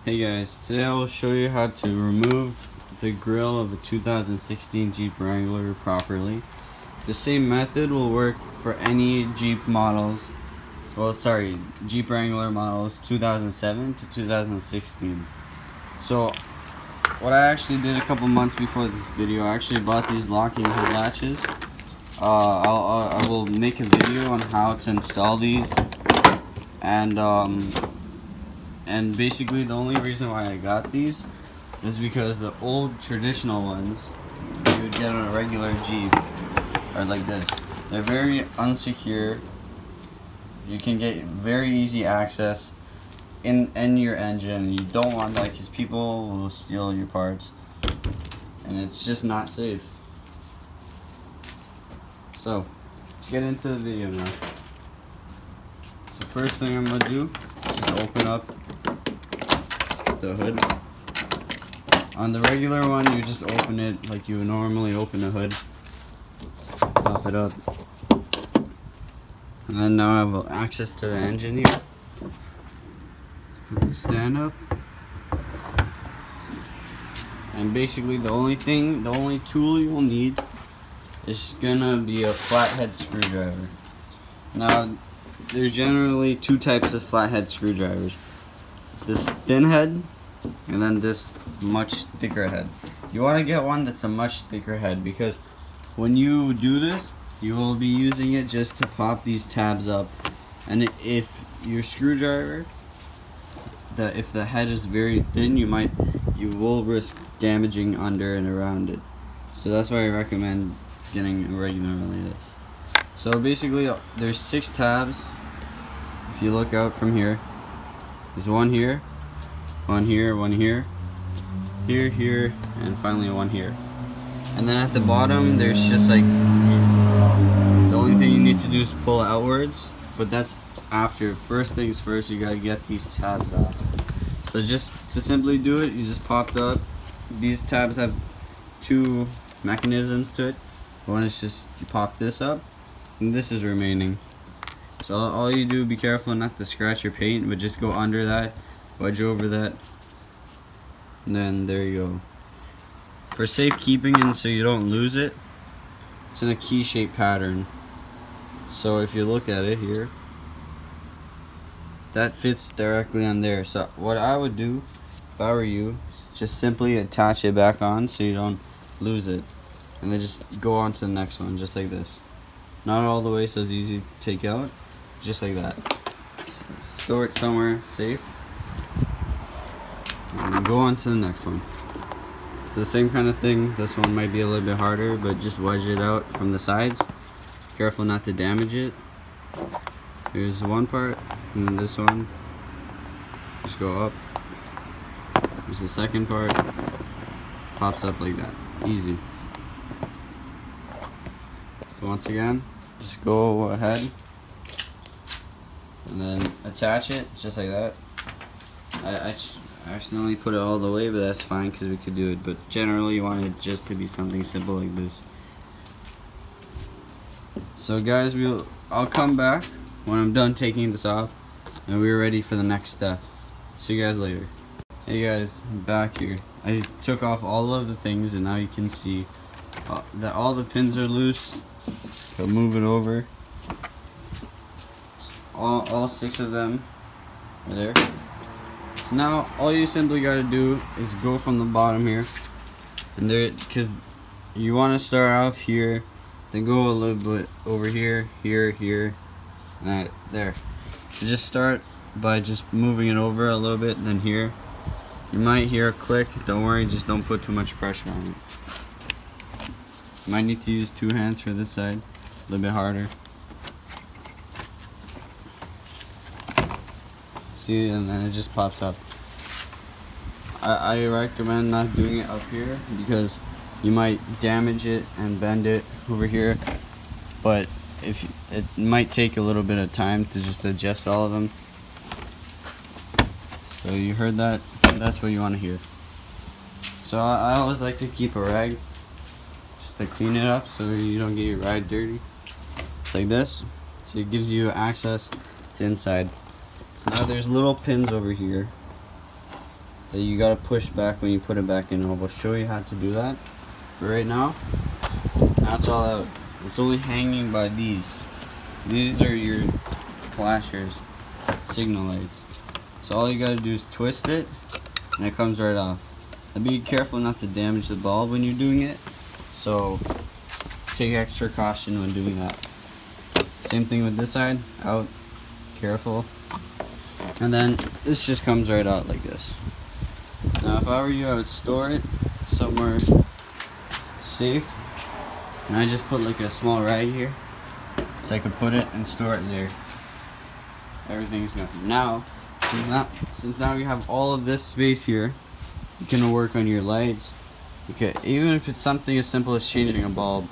Hey guys, today I will show you how to remove the grill of a 2016 Jeep Wrangler properly. The same method will work for any Jeep models, Jeep Wrangler models 2007 to 2016. So what I actually did a couple months before this video, I actually bought these locking hood latches. I will make a video on how to install these, and basically the only reason why I got these is because the old traditional ones you would get on a regular Jeep are like this. They're very unsecure. You can get very easy access in your engine. You don't want that because people will steal your parts and it's just not safe. So let's get into the video now. So first thing I'm gonna do is just open up the hood. On the regular one, you just open it like you would normally open a hood. Pop it up. And then now I have access to the engine here. Put the stand up. And basically the only tool you will need is gonna be a flathead screwdriver. Now, there's generally two types of flathead screwdrivers. This thin head, and then this much thicker head. You want to get one that's a much thicker head because when you do this, you will be using it just to pop these tabs up. And if your screwdriver, if the head is very thin, you will risk damaging under and around it. So that's why I recommend getting a regular like this. So basically, there's 6 tabs. If you look out from here, there's one here, one here, one here, here, and finally one here. And then at the bottom, there's just like, the only thing you need to do is pull outwards, but that's after. First things first, you gotta get these tabs off. So just to simply do it, you just pop it up. These tabs have 2 mechanisms to it. One is just, you pop this up, and this is remaining. So all you do, be careful not to scratch your paint, but just go under that, wedge over that, and then there you go. For safekeeping and so you don't lose it, it's in a key shape pattern. So if you look at it here, that fits directly on there. So what I would do, if I were you, is just simply attach it back on so you don't lose it. And then just go on to the next one, just like this. Not all the way so it's easy to take out, just like that. Store it somewhere safe. And go on to the next one. It's the same kind of thing. This one might be a little bit harder, but just wedge it out from the sides. Careful not to damage it. Here's one part, and then this one. Just go up. Here's the second part. Pops up like that. Easy. So once again, just go ahead and then attach it just like that. I accidentally put it all the way, but that's fine because we could do it. But generally, you want it just to be something simple like this. So guys, I'll come back when I'm done taking this off, and we're ready for the next step. See you guys later. Hey guys, I'm back here. I took off all of the things, and now you can see that all the pins are loose. So move it over. All 6 of them are there. So now all you simply got to do is go from the bottom here, and there, because you want to start off here, then go a little bit over here, here, and there. So just start by just moving it over a little bit, and then here. You might hear a click. Don't worry, just don't put too much pressure on it. You might need to use 2 hands for this side, a little bit harder. See, and then it just pops up. I recommend not doing it up here because you might damage it and bend it over here, but it might take a little bit of time to just adjust all of them. So you heard that? That's what you want to hear. So I always like to keep a rag just to clean it up so you don't get your ride dirty. It's like this, so it gives you access to inside. So now there's little pins over here that you gotta push back when you put it back in. I will show you how to do that. But right now, that's all out. It's only hanging by these. These are your flashers, signal lights. So all you gotta do is twist it, and it comes right off. And be careful not to damage the bulb when you're doing it. So take extra caution when doing that. Same thing with this side, out, careful. And then this just comes right out like this. Now if I were you, I would store it somewhere safe. And I just put like a small rag here, so I could put it and store it there. Everything's good. Now, since now you have all of this space here, you can work on your lights. Okay, even if it's something as simple as changing a bulb,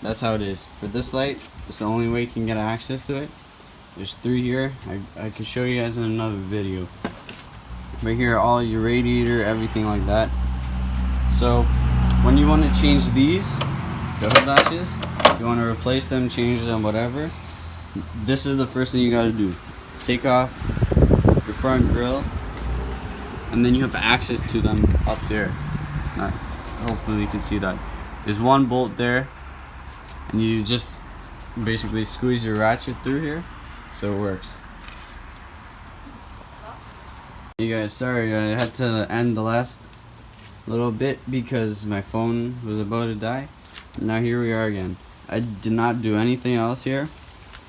that's how it is. For this light, it's the only way you can get access to it. There's 3 here. I can show you guys in another video. Right here, all your radiator, everything like that. So, when you want to change these, the hood latches, you want to replace them, change them, whatever, this is the first thing you got to do. Take off your front grille, and then you have access to them up there. Hopefully you can see that. There's one bolt there, and you just basically squeeze your ratchet through here, so it works. You guys, sorry, I had to end the last little bit because my phone was about to die. Now here we are again. I did not do anything else here.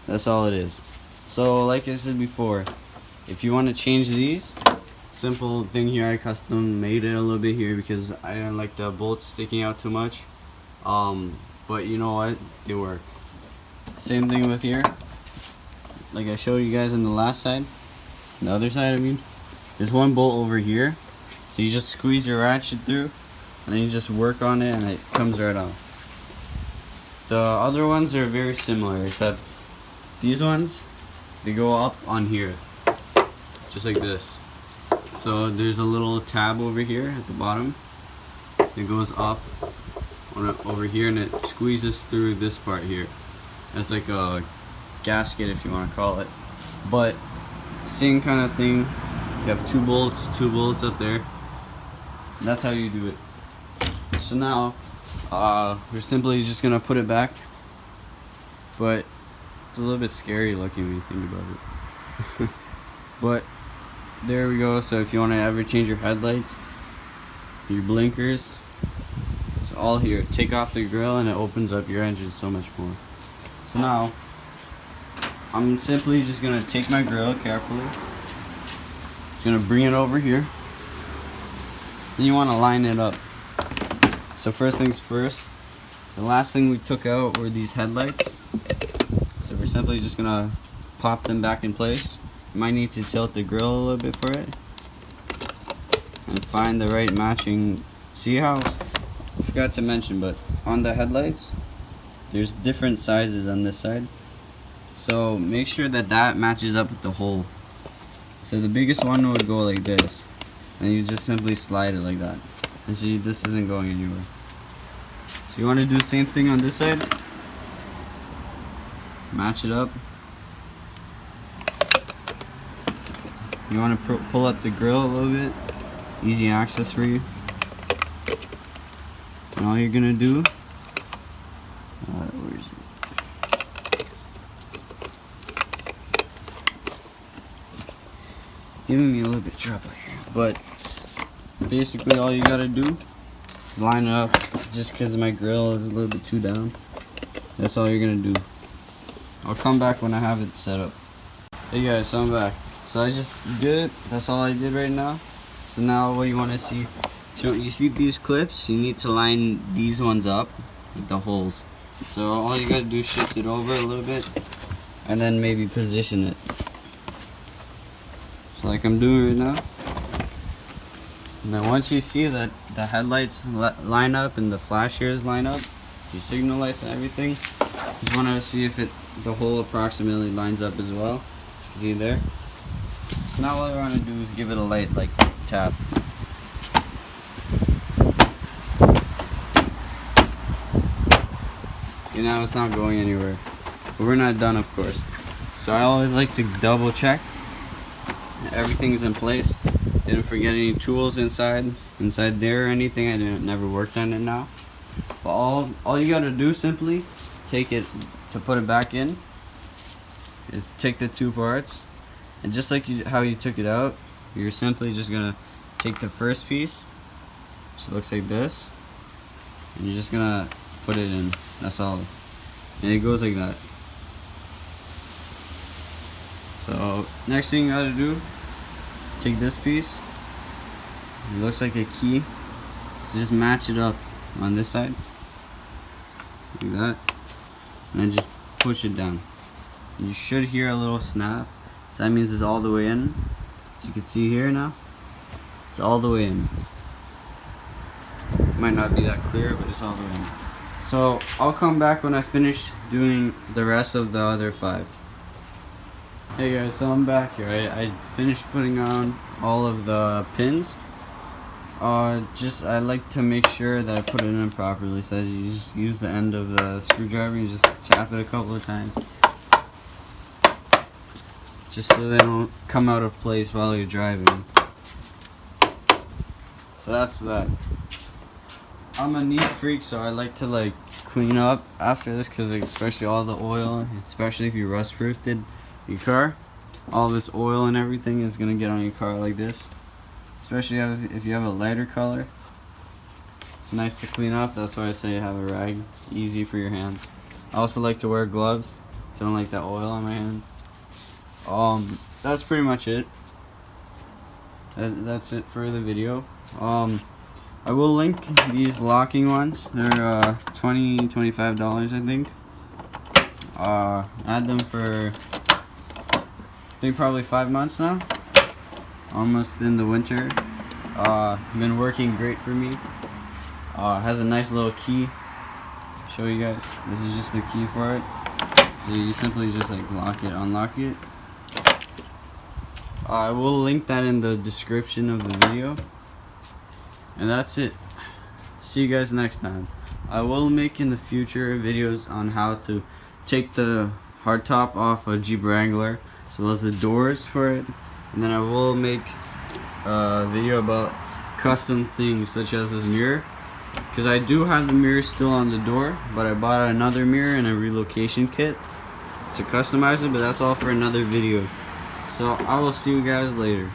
That's all it is. So like I said before, if you want to change these, simple thing here, I custom made it a little bit here because I didn't like the bolts sticking out too much. But you know what? They work. Same thing with here. Like I showed you guys on the last side, the other side I mean. There's one bolt over here. So you just squeeze your ratchet through, and then you just work on it and it comes right off. The other ones are very similar, except these ones, they go up on here, just like this. So there's a little tab over here at the bottom. It goes up over here and it squeezes through this part here. It's like a gasket if you want to call it. But same kind of thing. You have two bullets up there. That's how you do it. So now we're simply just gonna put it back, but it's a little bit scary looking when you think about it. But there we go. So if you want to ever change your headlights, your blinkers, it's all here. Take off the grill and it opens up your engine so much more. So now I'm simply just gonna take my grill carefully, just gonna bring it over here. Then you want to line it up. So first things first, the last thing we took out were these headlights. So we're simply just gonna pop them back in place. You might need to tilt the grill a little bit for it and find the right matching. See how, I forgot to mention, but on the headlights there's different sizes on this side, so make sure that that matches up with the hole. So the biggest one would go like this, and you just simply slide it like that. And see, this isn't going anywhere. So you want to do the same thing on this side. Match it up. You want to pull up the grill a little bit. Easy access for you. And all you're going to do, where is it? Giving me a little bit of trouble here. But basically all you got to do is line it up. Just because my grill is a little bit too down. That's all you're going to do. I'll come back when I have it set up. Hey guys, so I'm back. So I just did it. That's all I did right now. So now what you want to see, so you see these clips, you need to line these ones up with the holes. So all you gotta do is shift it over a little bit and then maybe position it. So like I'm doing right now. And then once you see that the headlights line up and the flashers line up, your signal lights and everything, just want to see if the hole approximately lines up as well. You can see there. So now all I want to do is give it a light like tap. See, now it's not going anywhere. But we're not done, of course. So I always like to double check everything's in place Didn't forget any tools inside there or anything. I never worked on it now. But all you gotta do simply take it to put it back in is take the two parts, and just like how you took it out, you're simply just gonna take the first piece, so it looks like this, and you're just gonna put it in. That's all, and it goes like that. So next thing you gotta do, take this piece. It looks like a key, so just match it up on this side like that, and then just push it down. You should hear a little snap, so that means it's all the way in. So you can see here now, it's all the way in. It might not be that clear, but it's all the way in. So I'll come back when I finish doing the rest of the other 5. Hey guys, so I'm back here. I finished putting on all of the pins. I like to make sure that I put it in properly, so you just use the end of the screwdriver and just tap it a couple of times, just so they don't come out of place while you're driving. So that's that. I'm a neat freak, so I like to like clean up after this, because especially all the oil, especially if you rust proofed your car, all this oil and everything is gonna get on your car like this. Especially if you have a lighter color, it's nice to clean up. That's why I say have a rag, easy for your hands. I also like to wear gloves, so I don't like that oil on my hand. That's pretty much it. That's it for the video. I will link these locking ones. They're $20-$25, I think. I had them for I think probably 5 months now. Almost in the winter. Been working great for me. Has a nice little key. Show you guys. This is just the key for it. So you simply just like lock it, unlock it. I will link that in the description of the video. And that's it. See you guys next time. I will make in the future videos on how to take the hardtop off a Jeep Wrangler, as well as the doors for it. And then I will make a video about custom things such as this mirror, because I do have the mirror still on the door, but I bought another mirror and a relocation kit to customize it, but that's all for another video. So I will see you guys later.